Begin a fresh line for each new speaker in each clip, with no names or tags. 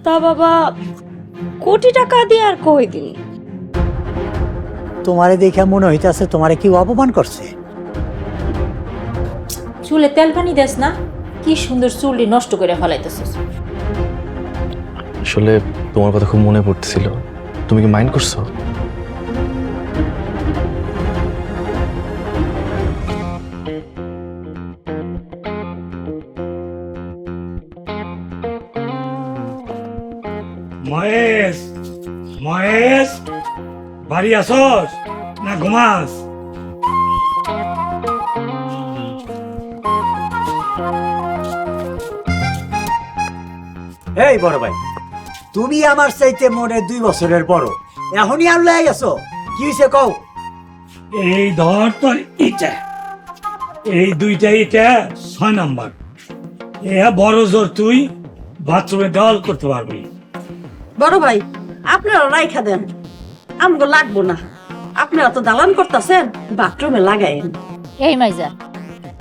তা বাবা কোটি টাকা দিয়ে আর কই দিন?
তোমারে দেখে মনে হইতাছে তোমারে কি অপমান করছে।
চুলে তেল পানি দেস না, কি সুন্দর চুলটি নষ্ট করে ফেলাইতেছিস।
আসলে তোমার কথা খুব মনে পড়তেছিল। তুমি কি মাইন্ড করছো?
মহেশ, মহেশ, বাড়ি আসস না ঘুমাস?
এই বড় ভাই, তুমি আমার চাইতে মনে 2 বছরের বড়, এখনই আর লয়ে গেছো, কি হইছে কও?
এই ধর তোর ইটা, এই 2টা ইটা 6 নাম্বার। এ বড় জোর তুই বাথরুমে দেওয়াল করতে পারবি।
বড় ভাই আপনারা রাইখা দেন, আমগো লাগবো না। আপনারা তো দালান করতেছেন, বাথরুমে লাগাইন।
এই মাইজা,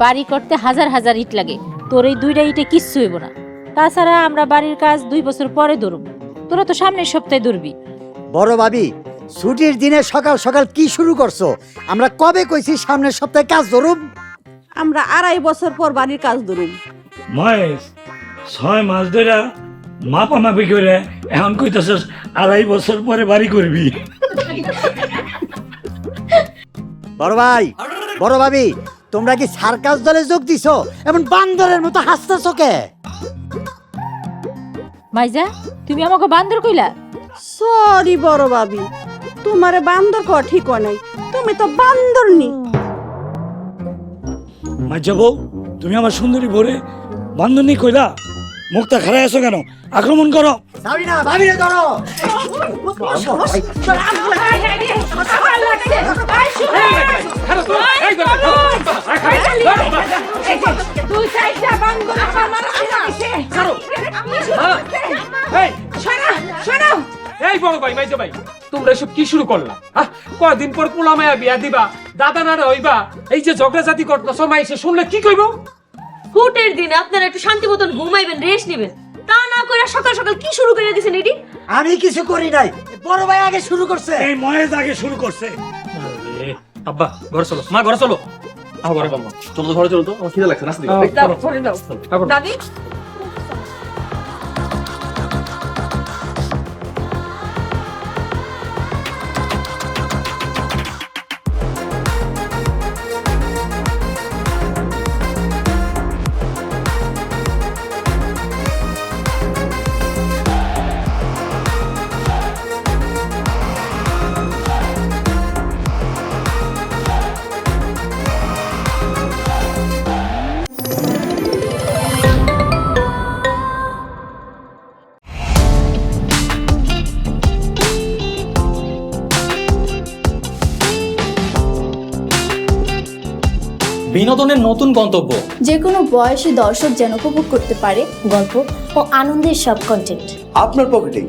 বাড়ি করতে হাজার হাজার ইট লাগে, তোর এই 2টা ইটে কিচ্ছু হইব না। তাছাড়া আমরা বাড়ির কাজ 2 বছর পরে ধরব, তোরা তো সামনের সপ্তাহে ধরবি।
বড় ভাবি, ছুটির দিনে সকাল সকাল কি শুরু করছো? আমরা কবে কইছি সামনের সপ্তাহে কাজ ধরুম?
আমরা 2.5 বছর পর বাড়ির কাজ ধরুন।
মহেশ, 6 মাস ধরে মাপামাপি করে এখন কইতাছস 2.5 বছর পরে বাড়ি করবি।
বড় ভাই, বড় ভাবি, তোমরা কি সার্কাস দলে যোগ দিছো? এমন বান্দরের মতো হাসতেছো কে?
মাইজা, তুমি আমাকে বান্দর কইলা?
সরি বড় ভাবি, তোমারে বান্দর কওয়া ঠিক হয় নাই, তুমি তো বান্দরনি।
মাঝে বউ, তুমি আমার সুন্দরী ভরে বান্ধবী কইলা, মুখটা খারাপ আছো কেন? আক্রমণ করো।
সাবি না, ভাবি রে ধরো।
এই বড় ভাই, মাইজা ভাই, তোমরা এসব কি শুরু করলা? কয়দিন পর পোলা মায়া বিয়া দিবা, দাদা নাড়া হইবা, এই যে ঝগড়া জাতি করতেছো, মাইসে শুনলে কি কইব?
ফুটের দিনে আপনারা একটু শান্তি মতন ঘুমাইবেন, রেস্ট নেবেন, তা না করে সকাল সকাল কি শুরু করে দিয়েছেন এটি?
আমি কিছু করি নাই, বড় ভাই আগে শুরু করছে।
এই মহেশ আগে শুরু করছে।
আব্বা ঘরে চলো, মা ঘরে চলো। ঘরে বাবা,
চলো তো ঘরে, চলো তো, আমার খিদে লাগছে, নাস্তা দিও।
দাদি
বিনোদনের নতুন গন্তব্য,
যে কোনো বয়সী দর্শক যেন উপভোগ করতে পারে গল্প ও আনন্দের সব কন্টেন্ট
আপনার পকেটেই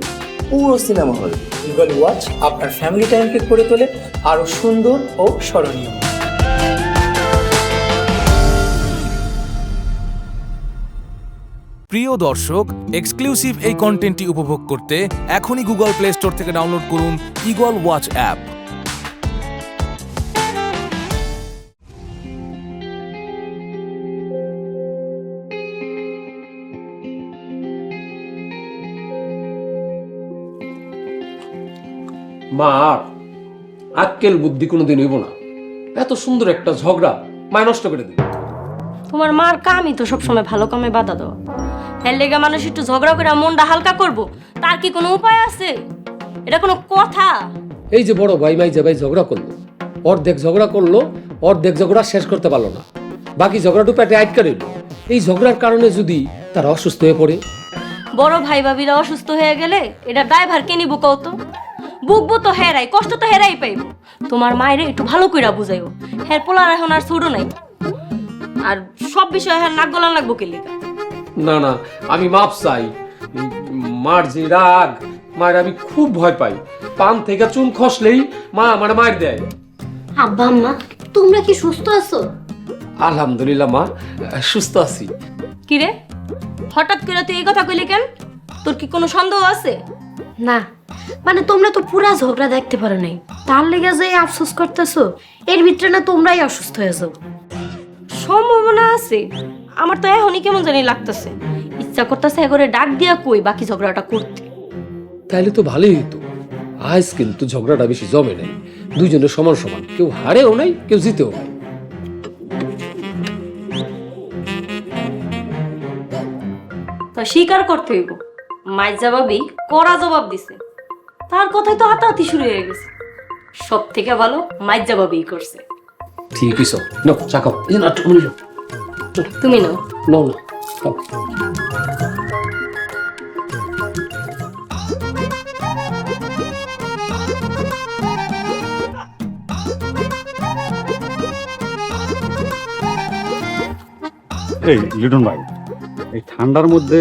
পুরো সিনেমা হল।
গুগল ওয়াচ আপনার ফ্যামিলি টাইমকে করে তোলে আরো সুন্দর ও স্মরণীয়।
প্রিয় দর্শক, এক্সক্লুসিভ এই কন্টেন্টটি উপভোগ করতে এখনই গুগল প্লে স্টোর থেকে ডাউনলোড করুন ইগল ওয়াচ অ্যাপ।
মা আক্কেল বুদ্ধি কোনোদিন হইব না, এত সুন্দর একটা ঝগড়া মায় নষ্ট করে দিবে।
তোমার মার কামই তো সবসময় ভালো কামে বাধা দেওয়া। এর লেগে মানুষ একটু ঝগড়া করে মনটা হালকা করব, তার কি কোনো উপায় আছে? এটা কোনো কথা?
এই যে বড় ভাই মাইজা ভাই ঝগড়া করলো, অর্ধেক ঝগড়া করলো, অর্ধেক ঝগড়া শেষ করতে পারলো না, বাকি ঝগড়াটু পেটে আটকে রইল। এই ঝগড়ার কারণে যদি তারা অসুস্থ হয়ে পড়ে,
বড় ভাই ভাবিরা অসুস্থ হয়ে গেলে এটা ড্রাইভার কে নিব কত? বুকবো তো হেরাই, কষ্ট তো হেরাই পাইব। তোমার মায়েরে একটু ভালো কইরা বুঝাইও, হের পোলার এখন আর ছোট নাই, আর সব বিষয়ে হ্যাঁ নাক গলান লাগবো কে লিগা?
না না, আমি মাপ চাই। মার যে রাগ, মায়ের আমি খুব ভয় পাই। পান থেকে চুন খসলেই মা আমার মার দেয়।
আব্বা আম্মা তোমরা কি সুস্থ আছো?
আলহামদুলিল্লাহ মা, সুস্থ আছি।
কিরে হঠাৎ করে তুই এই কথা কইলি কেন? তোর কি কোনো সন্দেহ আছে?
না মানে তোমরা তো পুরা ঝগড়া দেখতে পারো নাই, তার লেগে যে আফসোস করতেছো, এর ভিতরে না তোমরাই অসুস্থ হয়েছো।
সম্ভাবনা আছে। আমার তো এখনই কেমন জানি লাগতেছে, ইচ্ছা করতেছে এগরে ডাক দিয়া কই বাকি ঝগড়াটা করতে।
তাইলে তো ভালোই হতো। আজ কিন্তু ঝগড়াটা বেশি জমে নাই, দুইজনের সমান সমান, কেউ হারেও নাই কেউ জিতেও নাই।
তা স্বীকার করতে হইব, মায়ের জবাবই কড়া জবাব দিছে। তার কথাই তো হাতাহাতি শুরু হয়ে গেছে। সব থেকে ভালো মায়ের জবাবই করছে।
ঠিক আছে, নাও চা খাও। এই যে না, তুমি নাও।
তুমি নাও।
নাও না, খাও।
এই লিটন ভাই, এই ঠান্ডার মধ্যে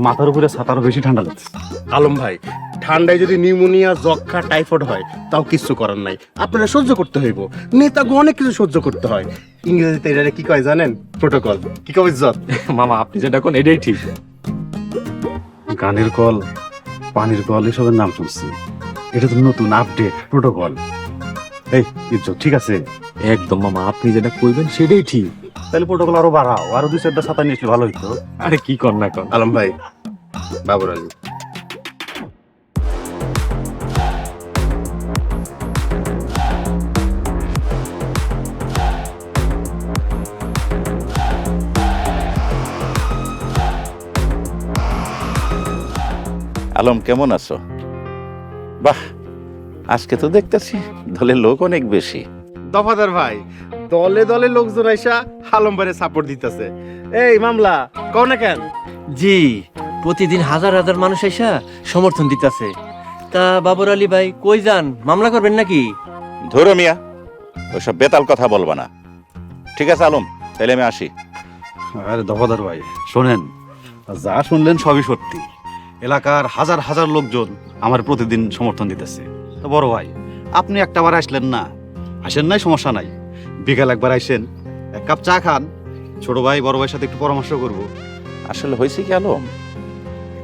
মাথার উপরে ছাতারও বেশি ঠান্ডা লাগছে।
আলম ভাই, ঠান্ডায় যদি নিউমোনিয়া, যক্ষা, টাইফয়েড হয় তাও কিছু করার নাই, আপনারা সহ্য করতে হইব। নেতাকে অনেক কিছু সহ্য করতে হয়। ইংরেজিতে এটা কি কয় জানেন? প্রোটোকল। কি কয় ইজ্জত?
মামা আপনি যেটা কোন এটাই ঠিক। গানের কল, পানির কল এসবের নাম শুনছি, এটা তো নতুন আপডেট প্রোটোকল। এই ইজ্জত ঠিক আছে?
একদম মামা, আপনি যেটা কইবেন সেটাই ঠিক।
তাহলে প্রোটোকল আরো বাড়াও, আরো 2-4টা ছাতা নিয়ে আসলে ভালো হইতো।
আরে কি কর না কর।
আলম ভাই, বাবুর আলী,
আলম কেমন আছো? বাহ, আজকে তো দেখতেছি দলের লোক অনেক বেশি।
দফাদার ভাই, দলে দলে লোকজন আইসা আলম ভাইয়ের সাপোর্ট দিতেছে। এই মামলা কও না কেন?
জি, প্রতিদিন হাজার হাজার মানুষ এসা সমর্থন দিতেছে। তা বাবর আলী ভাই কই যান, মামলা করবেন নাকি?
ধরো মিয়া, ওইসব বেতাল কথা বলবা না। ঠিক আছে আলম, তাহলে আমি আসি।
আরে দফাদার ভাই শোনেন, যা শুনলেন সবই সত্যি। এলাকার হাজার হাজার লোকজন আমার প্রতিদিন সমর্থন দিতেছে। তো বড় ভাই, আপনি একটাবার আসলেন না, আসেন নাই সমস্যা নাই, বিকাল একবার আইসেন, এক কাপ চা খান, ছোট ভাই বড় ভাইয়ের সাথে একটু পরামর্শ করব।
আসলে হয়েছে কি আলম,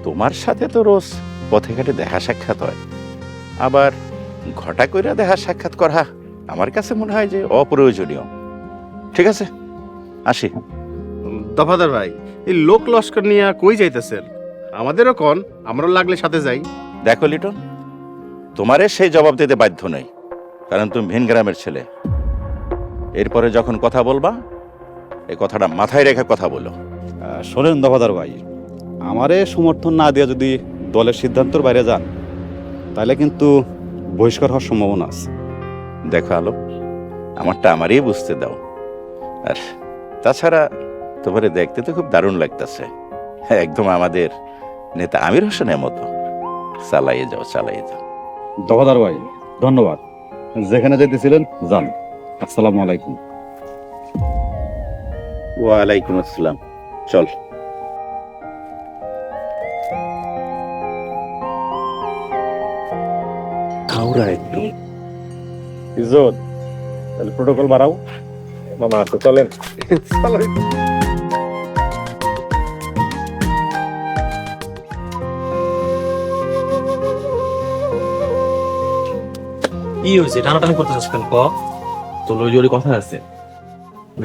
তোমার সাথে তো রোজ পথে ঘাটে দেখা সাক্ষাৎ হয়, আবার ঘটা কইরা দেখা সাক্ষাৎ করা আমার কাছে মনে হয় যে অপ্রয়োজনীয়। ঠিক আছে, আসি।
দফাদার ভাই, এই লোক লস্কর নিয়ে কই যাইতেছেন? আমাদেরও কোন, আমরাও লাগলে সাথে যাই।
দেখো লিটন, তোমারে সেই জবাব দিতে বাধ্য নই, কারণ তুমি ভিন গ্রামের ছেলে। এরপরে যখন কথা বলবা, এই কথাটা মাথায় রেখে কথা বলো।
শোনেন দফাদার ভাই, আমারে সমর্থন না দিয়ে যদি দলের সিদ্ধান্তের বাইরে যান, তাহলে কিন্তু বহিষ্কার হওয়ার সম্ভাবনা আছে।
দেখো আলো, আমারটা আমারই বুঝতে দাও। আর তাছাড়া তোমারে দেখতে তো খুব দারুণ লাগতেছে, একদম আমাদের নেতা আমির হোসেনের মতো। চালাইয়ে যাও, চালাইয়ে যাও।
দফাদার ভাই ধন্যবাদ, যেখানে যেতেছিলেন যান। আসসালামু আলাইকুম।
ওয়ালাইকুম আসসালাম। চল।
খাওরা একটু ইজ্জত, তাহলে প্রোটোকল বাড়াও।
মামা আছে, চলেন।
কি হয়েছে টানাটানি করতেছিস কেন? তোর ওই জোরে কথা আছে,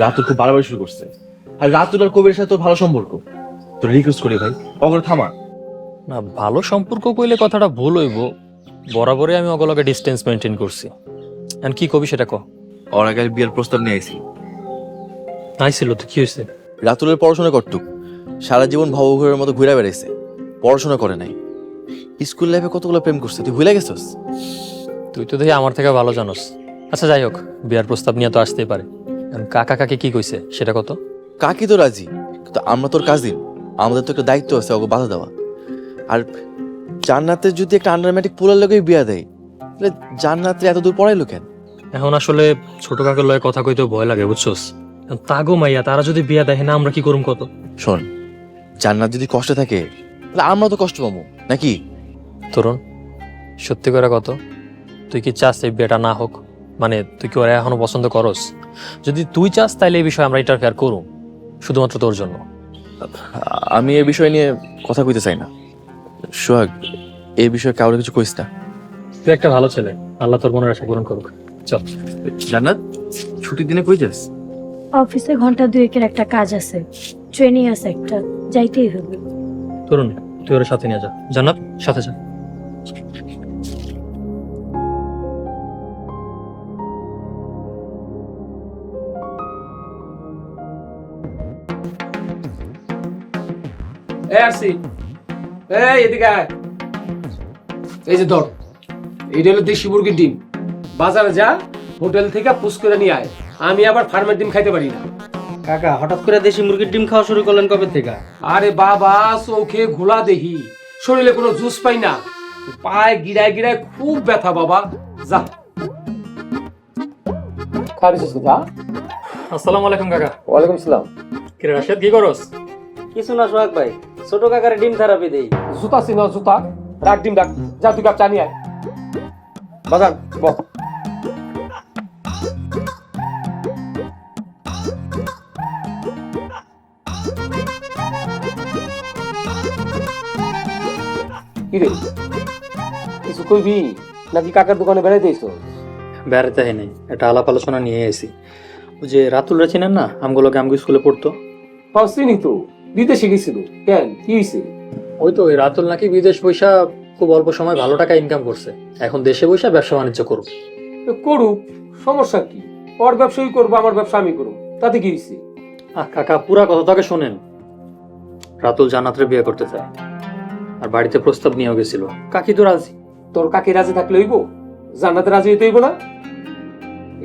রাতুল খুব বাড়াবাড়ি শুরু করছে। আর রাতুল আর কবির সাথে তোর ভালো সম্পর্ক, তোর রিকোয়েস্ট করি ভাই অগরে থামা।
না, ভালো সম্পর্ক কইলে কথাটা ভুল হইব। বরাবরই আমি অগলকে ডিস্টেন্স মেনটেন করছি। আর কি কবি সেটা ক।
ওর আগে বিয়ের প্রস্তাব নিয়ে আইছি।
আইছিল তো কি হয়েছে?
রাতুলের পড়াশোনা করতুক, সারা জীবন ভবঘুরের মতো ঘুরে বেড়াইছে, পড়াশোনা করে নাই। স্কুল লাইফে কতগুলো প্রেম করছে, তুই ভুলে গেছিস?
তুই তো দেখি আমার থেকে ভালো জানোস। আচ্ছা যাই হোক, বিয়ার প্রস্তাব নিয়ে তো আসতেই পারে। কাকা কাকে কি কইছে সেটা কত?
কাকি তো রাজি, কিন্তু আমরা তোর কাজিন, আমাদের তো একটা দায়িত্ব আছে ওকে বাধা দেওয়া। আর জান্নাতের যদি একটা আন্ডারম্যাটিক পোলার লোকেই বিয়া দেয়, তাহলে জান্নাতের এত দূর পড়াইলো কেন?
এখন আসলে ছোট কাকের লয়ে কথা কইতেও ভয় লাগে, বুঝছোস? তাগো মাইয়া তারা যদি বিয়া দেখে না, আমরা কি করুম কত?
শোন, জান্নাত যদি কষ্টে থাকে তাহলে আমরা তো কষ্ট পাবো নাকি?
তরুণ, সত্যি করে কত, তুই কি চাস এই বিয়েটা না হোক? মানে তুই কি ওরা এখনো পছন্দ করস? যদি তুই চাস তাহলে এই বিষয়ে আমরা ইন্টারফেয়ার করুম, শুধুমাত্র তোর জন্য।
আমি এই বিষয় নিয়ে কথা কইতে চাই না। সোহাগ, এই বিষয়ে কাউরে কিছু কইস না।
তুই একটা ভালো ছেলে, আল্লাহ তোর মনের আশা পূরণ করুক। চল।
জান্নাত, ছুটির দিনে কই যাস?
অফিসে ঘন্টা দুয়েকের একটা কাজ আছে, ট্রেনিং আছে একটা, যাইতেই হবে।
তরুণ, তুই ওর সাথে নিয়ে যা। জান্নাত, সাথে যা।
আসি, এদিকে আয়। এই যে ধর, এইটা হলো দেশি মুরগির ডিম। বাজারে যা, হোটেল থেকে পুষ করে নিয়ে আয়। আমি আবার ফার্মের ডিম খাইতে পারি না।
কাকা, হঠাৎ করে দেশি মুরগির ডিম খাওয়া শুরু করলেন কবে থেকে?
আরে বাবা, চোখে ঘোলা দেহি, শরীরে কোনো জুস পাই না, পায়ে গিরায় গিরায় খুব ব্যথা বাবা। যা খারিস যা।
আসসালামু আলাইকুম কাকা।
ওয়ালাইকুম সালাম।
কি রে রাশেদ, কি করস?
কিছু না সোহাগ ভাই, ছোট কাকারে ডিম থেরাপি দেই।
জুতা ছিল জুতা, রাখ ডিম রাখ। যা তুই কাপ চা নিয়ে আয়। বাজার বল। কি রে, কিছু কইবি নাকি কাকার দোকানে বেড়াইতে এসো?
বেড়াতে হয় নাই, একটা আলাপ আলোচনা নিয়ে এসি। ওই যে রাতুলরা চিনেন না, আমগুলোকে আমগো স্কুলে পড়তো।
চিনি তো, বিদেশে গেছিল। কেন, কি হয়েছে?
ওই তো ওই রাতুল নাকি বিদেশ পয়সা খুব অল্প সময় ভালো টাকা ইনকাম করছে, এখন দেশে বসে ব্যবসা বাণিজ্য করুক।
করুক, সমস্যা কি? ওর ব্যবসায়ী করবো, আমার ব্যবসা আমি করবো, তাতে কি হয়েছে?
কাকা, পুরা কথাটাকে শোনেন। রাতুল জান্নাতের বিয়ে করতে চায়, আর বাড়িতে প্রস্তাব নিয়েও গেছিল। কাকি তো রাজি।
তোর কাকি রাজি থাকলে হইব, জান্নাতে রাজি হইতে হইব না?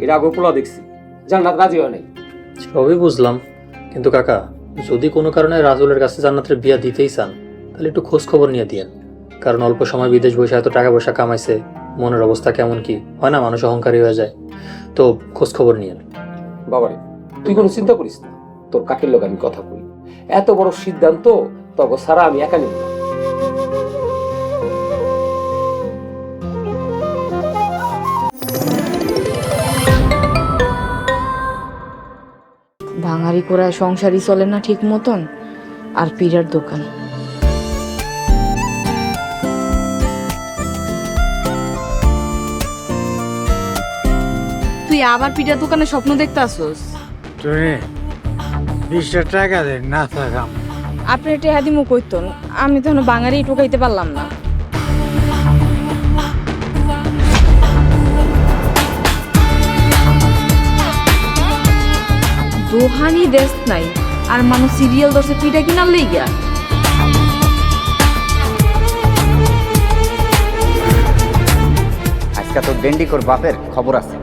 এর আগে পোলা দেখছি, জান্নাত রাজি হয় নাই।
সবই বুঝলাম, কিন্তু কাকা, যদি কোনো কারণে রাজুলের কাছে জান্নাতের বিয়া দিতেই চান, তাহলে একটু খোঁজ খবর নিয়ে দিয়েন। কারণ অল্প সময় বিদেশ বসে এত টাকা পয়সা কামাইছে, মনের অবস্থা কেমন কি হয় না, মানুষ অহংকারী হয়ে যায়। তো খোঁজ খবর নিয়েন।
বাবারে, তুই কোনো চিন্তা করিস না, তোর কাকির লোক আমি কথা কই। এত বড় সিদ্ধান্ত তবে সারা আমি একা নিব না।
ভাঙারি করায় সংসারই চলে না ঠিক মতন, আর পিড়ার দোকান। তুই আবার পিড়ার দোকানে স্বপ্ন দেখতে আসোস?
20 টাকা দেন না থাকাম।
আপনি টেহা দিমু কইতন, আমি তো বাঙালি টোকাইতে পারলাম না। দোহানি দেশ নাই, আর মানুষ সিরিয়াল দর্শে পিঠা কিনার লইগা।
আজকে তো ডেন্ডিকোর বাপের খবর আছে।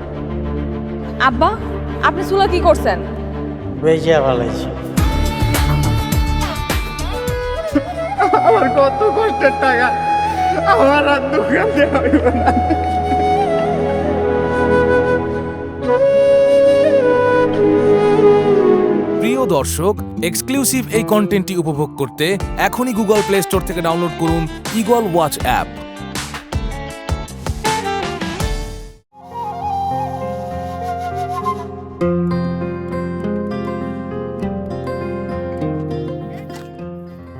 আব্বা, আপনি চুলা কি করছেন?
বেজা ভালাইছি।
আমার কত কষ্টের টাকা, আমার আর দোকান দেওয়া হইব না।
প্রিয় দর্শক, এক্সক্লুসিভ এই কন্টেন্টটি উপভোগ করতে এখনই গুগল প্লে স্টোর থেকে ডাউনলোড করুন ঈগল ওয়াচ অ্যাপ।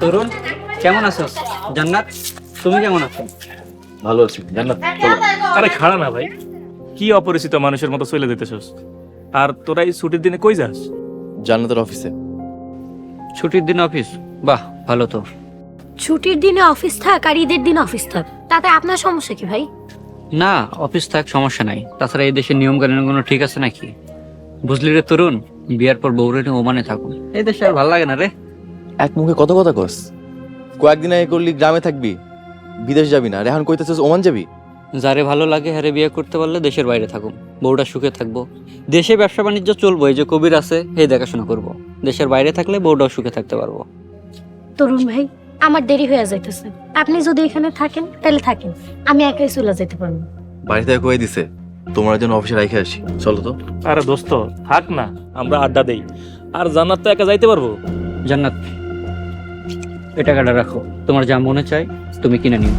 তরুণ, কেমন আছো? জান্নাত, তুমি কেমন আছো?
ভালো আছি। জান্নাত,
আরে খাড়া না ভাই, কি অপরিচিত মানুষের মতো চলে যেতেছস? আর তোরা এই ছুটির দিনে কই যাস?
জান্নাতের অফিসে।
ছুটির দিন অফিস? বাহ, ভালো তো।
ছুটির দিনে অফিস থাক আর ঈদের দিন অফিস থাক, তাতে আপনার সমস্যা কি ভাই?
না, অফিস থাক, সমস্যা নাই। তাছাড়া এই দেশের নিয়ম কানুন কোনো ঠিক আছে নাকি? বুঝলি রে তরুণ, বিয়ার পর বউরে নিয়ে ওমানে থাকুন। এই দেশে আর ভালো লাগে না রে।
এক মুখে কত কথা কস। কয়েকদিন আগে করলি গ্রামে থাকবি, বিদেশ যাবি না, আর এখন কইতেছিস ওমান যাবি।
যারে ভালো লাগে হ্যারে বিয়ে করতে পারলে দেশের বাইরে থাকুন, বউটা সুখে থাকবো। দেশে ব্যবসা বাণিজ্য চলবো, এই যে কবির আছে এই দেখাশোনা করব। দেশের বাইরে থাকলে বউটাও সুখে থাকতে পারবো।
তরুণ ভাই, আমার দেরি হয়ে যাইতেছে, আপনি যদি এখানে থাকেন তাহলে থাকেন, আমি একাই চলে যেতে পারবো।
বাড়ি থেকে কয়ে দিছে তোমার জন্য অফিসে রাইখে আসি, চলো তো।
আরে দোস্ত থাক না, আমরা আড্ডা দেই। আর জান্নাত তো একা যাইতে পারবো।
জান্নাত, এই টাকাটা রাখো, তোমার যা মনে চাই তুমি কিনে নিও।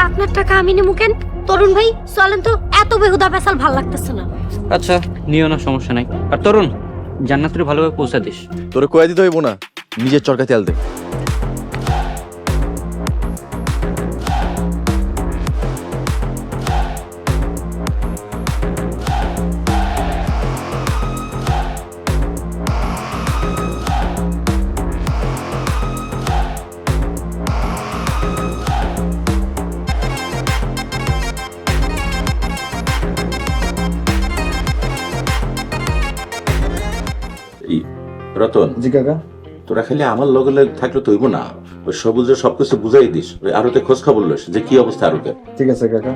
আপনার টাকা আমি নেবো কেন? তরুণ ভাই চলেন তো, এত বেহুদা পেশাল ভাল লাগতেছে না।
আচ্ছা নিও না, সমস্যা নাই। আর তরুণ, জান্নাতের ভালোভাবে পৌঁছা দিস।
তোরে কয়ে দিতে হইব না, নিজের চরকা তেল দে।
রতন,
জি কাকা।
তোরা খালি আমার লগে লগে থাকলে তো হইব না, ওই সবুজের সবকিছু বুঝাই দিস, ওই আরতে খোঁজ খবর লইস যে কি অবস্থা আরতে।
ঠিক আছে কাকা।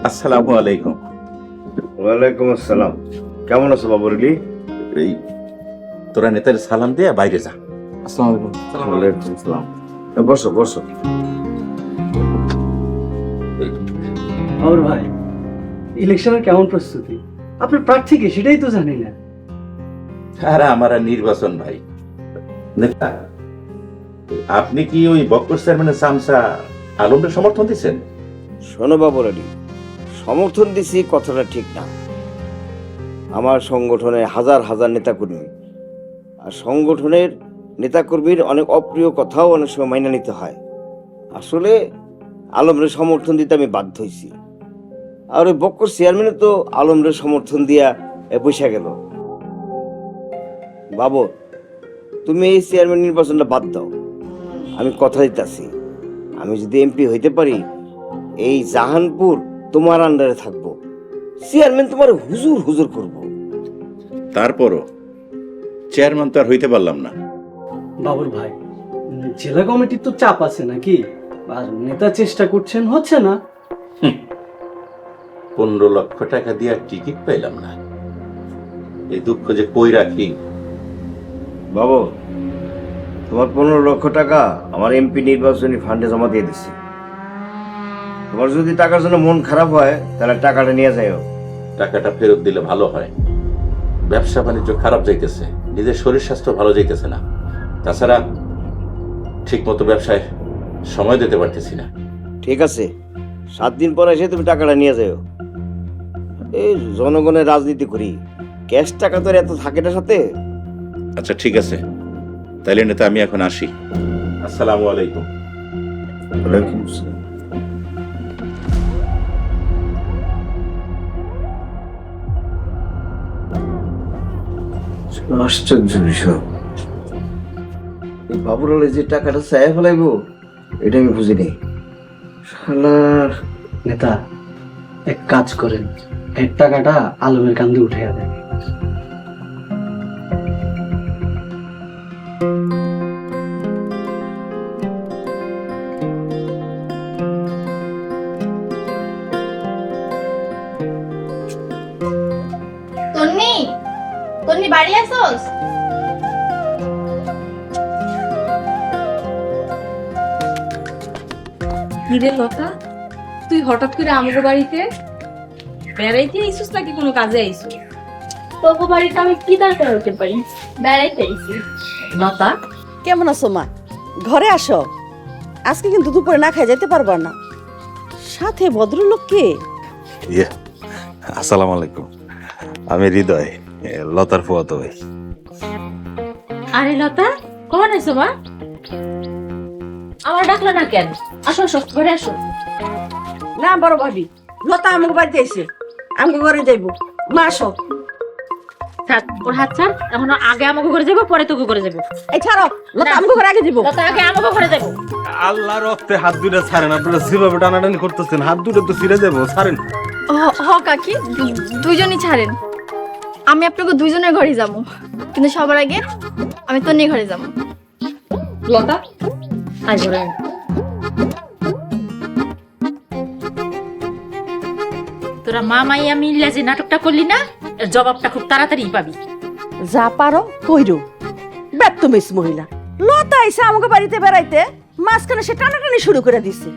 আসসালামু আলাইকুম।
ওয়ালাইকুম আসসালাম। কেমন আছো বাবুরলি?
এই তোরা নেতার সালাম দিয়ে বাইরে যা।
আসসালামু আলাইকুম। ওয়ালাইকুম আসসালাম। বসো বসো।
আমার ভাই, ইলেকশনের কেমন প্রস্তুতি? আপনার প্রার্থী কে সেটাই তো জানি না।
আরে আমার আর নির্বাচন ভাই। নেতা, আপনি কি ওই বক্কর চেয়ারম্যানের সামসা আলমকে সমর্থন দিচ্ছেন?
শোনো বাবুরলি, সমর্থন দিছি কথাটা ঠিক না। আমার সংগঠনে হাজার হাজার নেতাকর্মী, আর সংগঠনের নেতাকর্মীর অনেক অপ্রিয় কথাও অনেক সময় মাইনা নিতে হয়। আসলে আলমরে সমর্থন দিতে আমি বাধ্য হয়েছি। আর ওই বক্কর চেয়ারম্যানে তো আলমরে সমর্থন দিয়া পয়সা গেল। বাবর, তুমি এই চেয়ারম্যান নির্বাচনটা বাদ দাও। আমি কথা দিতেছি, আমি যদি এমপি হইতে পারি, এই জাহানপুর তোমার আন্ডারে থাকবো, চেয়ারম্যান তোমার হুজুর হুজুর করব।
তারপরও চেয়ারম্যান তো আর হইতে পারলাম না।
বাবুর ভাই, জেলা কমিটির তো চাপ আছে নাকি? আর নেতা চেষ্টা করছেন, হচ্ছে না।
15 লক্ষ টাকা দিয়ে টিকিট পাইলাম না, এই দুঃখ যে কই রাখি।
বাবু, তোমার 15 লক্ষ টাকা আমার এমপি নির্বাচনী ফান্ডে জমা দিয়ে দিচ্ছি। তোমার যদি টাকার জন্য মন খারাপ হয়, তাহলে টাকাটা নিয়ে যাও।
টাকাটা ফেরত দিলে ভালো হয়। ব্যবসা বাণিজ্য খারাপ যাইতেছে, নিজের শরীর স্বাস্থ্য ভালো যাইতেছে না, তাছাড়া ঠিক মতো ব্যবসায় সময় দিতে পারতেছি না।
ঠিক আছে, 7 দিন পর এসে তুমি টাকাটা নিয়ে যাও। এই জনগণের রাজনীতি করি, ক্যাশ টাকা তো আর এত থাকে না সাথে।
আচ্ছা ঠিক আছে, তাইলে নেতা আমি এখন আসি। আসসালামু আলাইকুম।
ওয়ালাইকুম আসসালাম। আশ্চর্য বিষয়, বাবুর হলে যে টাকাটা চাই ফেলাইব, এটা আমি বুঝিনি। শালার
নেতা, এক কাজ করেন, এর টাকাটা আলমের কান্দে উঠে দেন।
তন্নি, তন্নি বাড়ি আসোস? কিরে লতা, তুই হঠাৎ করে আমাকে বাড়িতে বেড়াইতে আইসুস নাকি কোনো কাজে আইসুস? তোকে বাড়িতে আমি কি দরকার হতে পারি? বেড়াইতে আইসি।
লতা, কেমন আছো মা? ঘরে আসো, আজকে কিন্তু দুপুরে না খাই যেতে পারবা না। সাথে ভদ্রলোক কে?
আসসালামু আলাইকুম, আমি হৃদয়, লতার ফুয়াতো ভাই।
আরে লতা, কখন আছো মা? আমার ডাকলা না কেন? আসো আসো, ঘরে আসো।
না বড় ভাবি, লতা আমাকে বাড়িতে এসে আমাকে ঘরে যাইব। মা আসো।
ছাড় ওর হাত ছাড়, এখন আগে আমাকে ঘরে যাবো, পরে তোকে ঘরে যাবো।
এই ছাড়ো, লতা আমাকে ঘরে আগে যাব।
লতা আগে আমাকে ঘরে যাবো।
আল্লাহর রক্তে হাত দুটো ছাড়েন, আপনারা যেভাবে টানাটানি করতেছেন হাত দুটো তো ছিঁড়ে দেবো, ছাড়েন।
হ কাকি, দুইজনই ছাড়েন। আমি আপনাকে দুইজনের ঘরে যাবো, কিন্তু সবার আগে আমি তন্নির ঘরে যাবো।
লতা আয় ঘরে আয়। তোরা মা মাইয়া মিল্লা যে নাটকটা করলি না, এর জবাবটা খুব তাড়াতাড়ি পাবি।
যা পারো কইরো। ব্যর্থমিস মহিলা লতা এসে আমাকে বাড়িতে বেড়াইতে, মাঝখানে সে টানাটানি শুরু করে দিছে।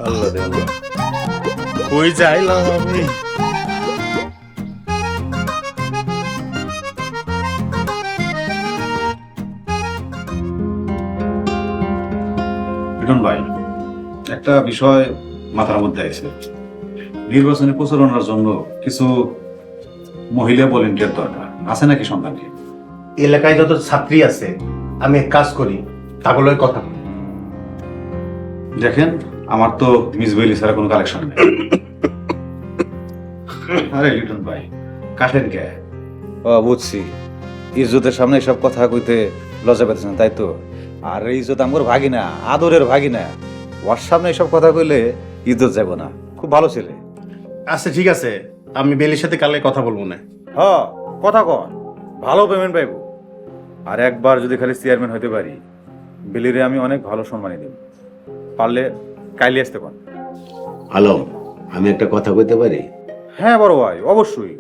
আল্লাহ রে
কই যাইলাম আমি? লিটন ভাই, একটা বিষয় মাথার মধ্যে আছে। নির্বাচনী প্রচারণার জন্য কিছু মহিলা ভলেন্টিয়ার দরকার আছে নাকি সন্ধানে?
এলাকায় যত ছাত্রী আছে আমি এক কাজ করি, তাগুলোর কথা বলি।
দেখেন, আমার তো মিস বেলি ছাড়া কোনো কালেকশন নেই। আরে লিটন ভাই, কাটেন কে?
ও বুঝছি, ইজ্জতের সামনে এসব কথা কইতে লজ্জা পেতেছেন তাই তো? আর এই ইজ্জত আমার ভাগি না, আদরের ভাগি না। ওর সামনে এসব কথা কইলে ইজ্জত যাব না। খুব ভালো ছেলে।
আচ্ছা ঠিক আছে, আমি বেলির সাথে কালে কথা বলবো না।
হ, কথা কন, ভালো পেমেন্ট পাইব। আর একবার যদি খালি চেয়ারম্যান হইতে পারি, বেলিরে আমি অনেক ভালো সম্মানী দেব। পারলে কাইলে আসতে পান।
আলম, আমি একটা কথা কইতে পারি?
হ্যাঁ বড় ভাই, অবশ্যই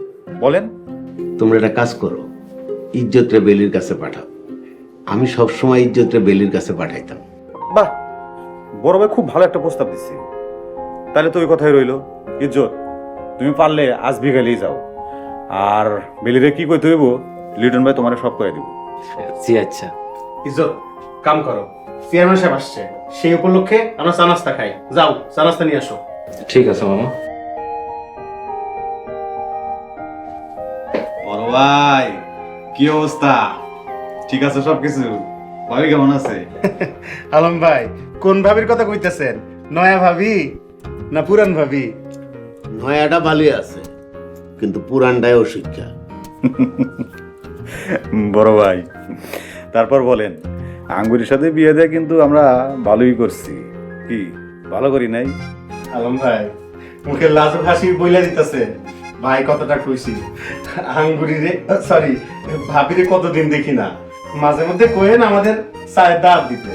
বলেন।
তোমরা একটা কাজ করো, ইজ্জতরে বেলির কাছে পাঠাও। আমি সবসময় ইজ্জতরে বেলির কাছে পাঠাইতাম।
বাহ, বড় ভাই খুব ভালো একটা প্রস্তাব দিচ্ছি। তাহলে তো ওই কথাই রইল। ইজ্জত, তুমি পারলে আজ বিকালেই যাও। আর বেলিরে কি কইতে হইব, লিটন ভাই তোমার সব কয়ে দিব।
জি আচ্ছা।
ইজ্জত, কাম করো, চেয়ারম্যান সাহেব আসছে, সেই উপলক্ষে আমরা চা নাস্তা খাই। যাও, চা নাস্তা নিয়ে আসো।
ঠিক আছে মামা।
বড় ভাই, কি অবস্থা? ঠিক আছে সবকিছু? ভাবি কেমন আছে?
আলম ভাই, কোন ভাবির কথা কইতেছেন? নয়া ভাবি না পুরান ভাবি?
নয়াটা ভালোই আছে, কিন্তু পুরানটাই অশিক্ষা।
বড় ভাই, তারপর বলেন, আঙ্গুরের সাথে বিয়ে দেয় কিন্তু আমরা ভালোই করছি। কি ভালো করি নাই?
আলম ভাই, মুখে লাজুক হাসি বইলা দিতেছে। ভাই কতটা খুশি। আঙ্গুরিরে সরি ভাবিরে কতদিন দেখি না, মাঝে মধ্যে কোয়েন আমাদের চায়ের দাঁত দিতে।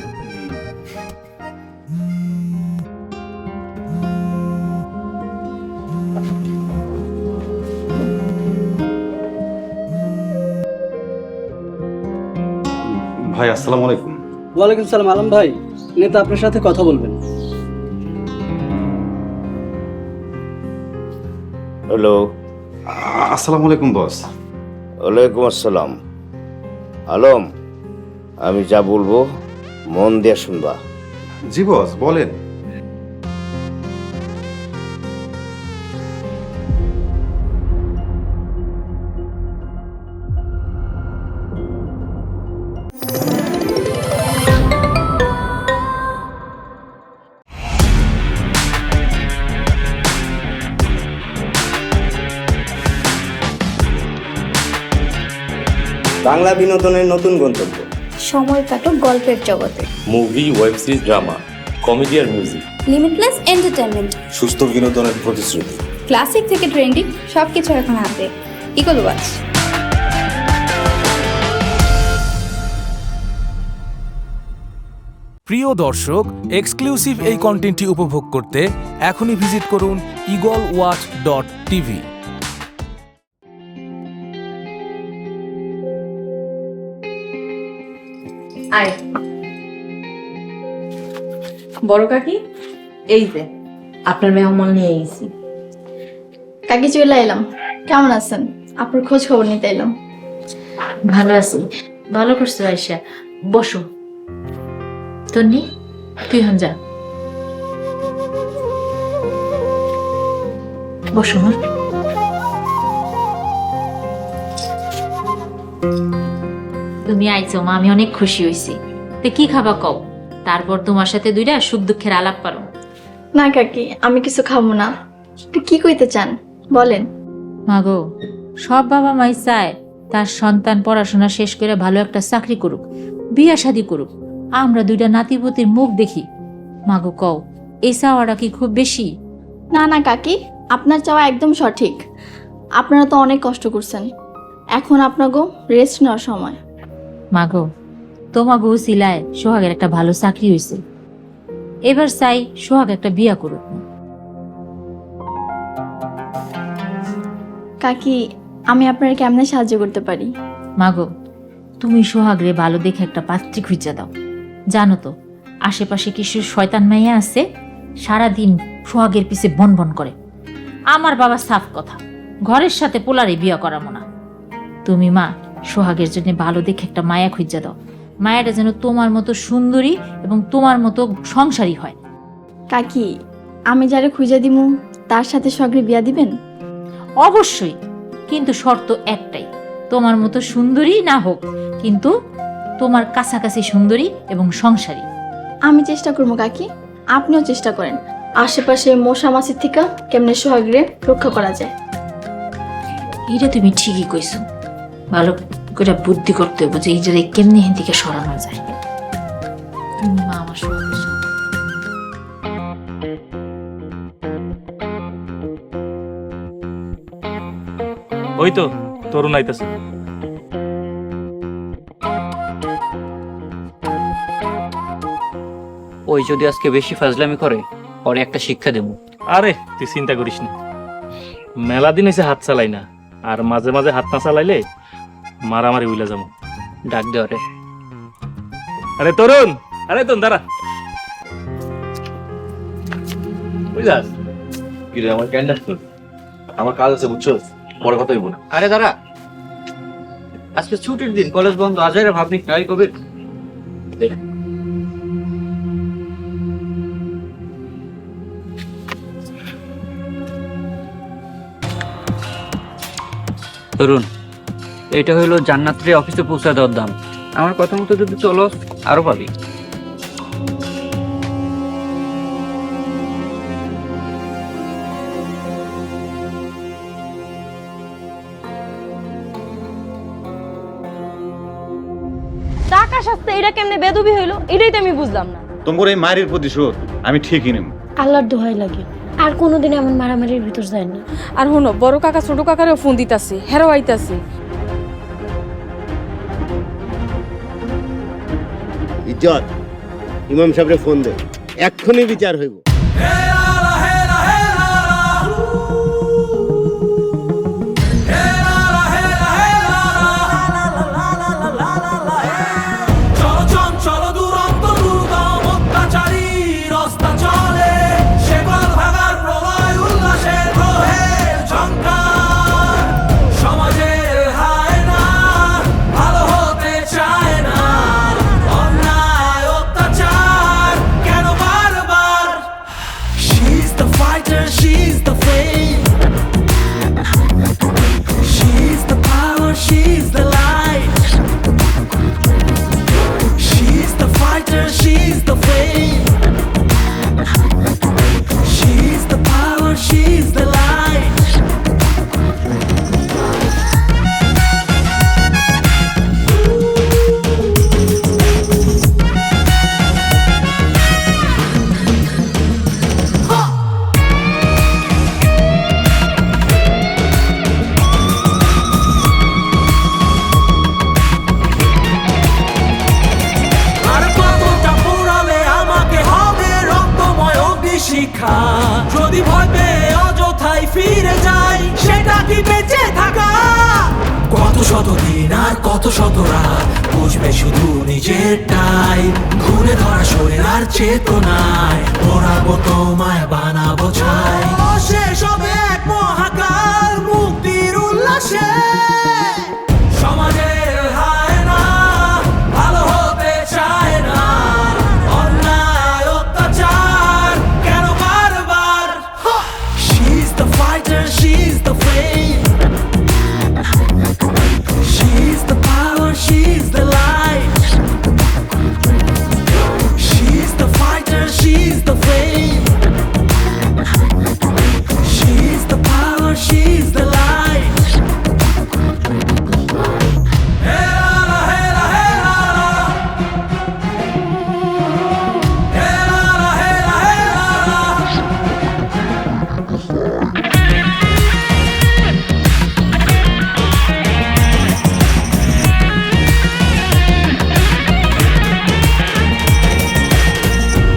ভাই আসসালামু আলাইকুম।
ওয়ালাইকুম সালাম। আলম ভাই, নেতা আপনার সাথে কথা বলবেন।
হ্যালো।
আসসালামু আলাইকুম বস।
ওয়ালাইকুম আসসালাম। আলম, আমি যা বলবো মন দিয়ে শুনবা।
জি বস, বলেন।
বাংলা বিনোদনের নতুন গন্তব্য।
সময় কাটুক গল্পের জগতে।
Movie, web series, drama, comedy আর মিউজিক।
Limitless entertainment.
সুস্থ বিনোদনের প্রতিশ্রুতি।
ক্লাসিক থেকে ট্রেন্ডিং সবকিছু এখন হাতে। Eagle Watch.
প্রিয় দর্শক, এক্সক্লুসিভ এই কন্টেন্টটি উপভোগ করতে এখনই ভিজিট করুন eagleWatch.tv।
আয় বড় কাকি, এই যে আপনার মেহমান নিয়ে এসেছি।
কাকি চলে এলাম। কেমন আছেন? আপনার খোঁজ খবর নিতে এলাম।
ভালো আছি। ভালো করছো আয়শা, বসো। তন্নি, তুই হন যা, বসো। মা, তুমি আইছো মা, আমি অনেক খুশি হইছি। তে কি খাবা কও, তারপর তোমার সাথে দুইটা সুখ দুঃখের আলাপ পারো।
না কাকি, আমি কিছু খাবো না। একটু কি কইতে চান বলেন।
মাগো, সব বাবা মাই চায় তার সন্তান পড়াশোনা শেষ করে ভালো একটা চাকরি করুক, বিয়া শাদী করুক, আমরা দুইটা নাতিপুতির মুখ দেখি। মাগো কও, এই চাওয়াটা কি খুব বেশি?
না না কাকি, আপনার চাওয়া একদম সঠিক। আপনারা তো অনেক কষ্ট করছেন, এখন আপনাকে রেস্ট নেওয়ার সময়।
মাগো, তোমাগো সিলায় সোহাগের একটা ভালো চাকরি হয়েছে। এবার চাই সোহাগ একটা বিয়া করুক।
কাকি, আমি আপনার কেমনে সাহায্য করতে পারি?
মাগো, তুমি সোহাগরে ভালো দেখে একটা পাত্রী খুঁজে দাও। জানো তো আশেপাশে কিছু শয়তান মাইয়া আছে, সারাদিন সোহাগের পিছে বন বন করে। আমার বাবা সাফ কথা, ঘরের সাথে পোলারে বিয়া করাবো না। তুমি মা সোহাগের জন্য ভালো দেখে একটা মায়া খুঁজা দাও, মায়াটা যেন তোমার মতো সুন্দরী এবং তোমার মতো সংসারী হয়।
কাকি, আমি যারে খুঁজে দিমু তার সাথে সগরে বিয়া দিবেন?
অবশ্যই, কিন্তু শর্ত একটাই, তোমার মতো সুন্দরী না হোক, কিন্তু তোমার কাছাকাছি সুন্দরী এবং সংসারী।
আমি চেষ্টা করবো কাকি, আপনিও চেষ্টা করেন। আশেপাশে মশা মাছির থেকে কেমনে সোহাগরে রক্ষা করা যায়।
এটা তুমি ঠিকই কইছো, ভালো করে বুদ্ধি করতে হবে যে এই যে কেমনি হেন থেকে সরানো যায়। তুমি মা আমার সোহাগের সাথে।
ওই তো তরুণ আইতাছে।
ওই যদি আজকে বেশি ফাজলামি করে পরে একটা শিক্ষা দেব।
আরে তুই চিন্তা করিস না, মেলা দিন হয়েছে হাত চালাই না, আর মাঝে মাঝে হাত না চালাইলে মারামারি উইলা যাবো।
ডাক দে রে।
আরে তরুণ, আরে তরুণ দাঁড়া।
বুঝাস কি রে, আমার ক্যান্ডাস তো আমার কাজ আছে, বুঝছো? পরে কথা হইব না।
আরে দাঁড়া, আজকে ছুটির দিন, কলেজ বন্ধ, আজাইরে ভাবনি ট্রাই কবির। তরুণ, এটা হইলো জান্নাতরে অফিসে পৌঁছা দেওয়ার দাম। আমার কথা মতো যদি চলো আরো পাবি।
টাকা শাস্তি এটা কেমনে বেদবি হইলো এটাই তো আমি বুঝলাম না।
তোমার এই মারির প্রতিশোধ আমি ঠিকই নেব।
আল্লাহর দোহাই লাগে আর কোনোদিন এমন মারামারির ভিতর যায় না।
আর হনো বড় কাকা ছোট কাকারেও ফোন দিতাছে, হেরো আইতাছে।
ইজ্জত, ইমাম সাহেবরে ফোন দে, এক্ষুনি বিচার হইব।
যদি ভয় পেয়ে অযথাই ফিরে যাই, সেটা কি বেঁচে থাকা? কত শত দিন আর কত শত রাত বুঝবে শুধু নিজেরটাই, ঘুরে ধরা শরীর আর চেতনায় ওড়াবো তোমায় বানাবো ছাই। শেষ হবে এক মহাকাল মুক্তির উল্লাসে, সমাজের হায় না ভালো হতে চায় না, অন্যায় অত্যাচার কেন বারবার? She's the fighter, she's the flame, she's the power, she's the light, she's the fighter, she's the flame, she's the power, she's the light.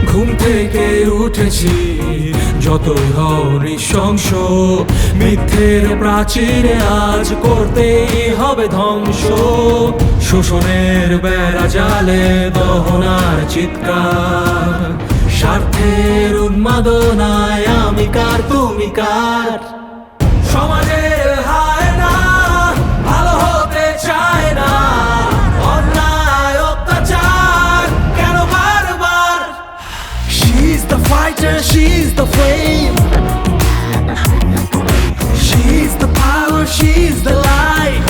ঘুম থেকে উঠেছি যতই হও নৃশংস, মিথ্যের প্রাচীরে আজ করতেই হবে ধ্বংস, শোষণের বেড়া জালে দহনার চিৎকার, স্বার্থের উন্মাদনায় আমি কার তুমি কার। সমাজের হায় না ভালো হতে চায় না, অন্যায় অত্যাচার কেন বারবার? She's the fighter, she's the flame, she's the power, she's the light.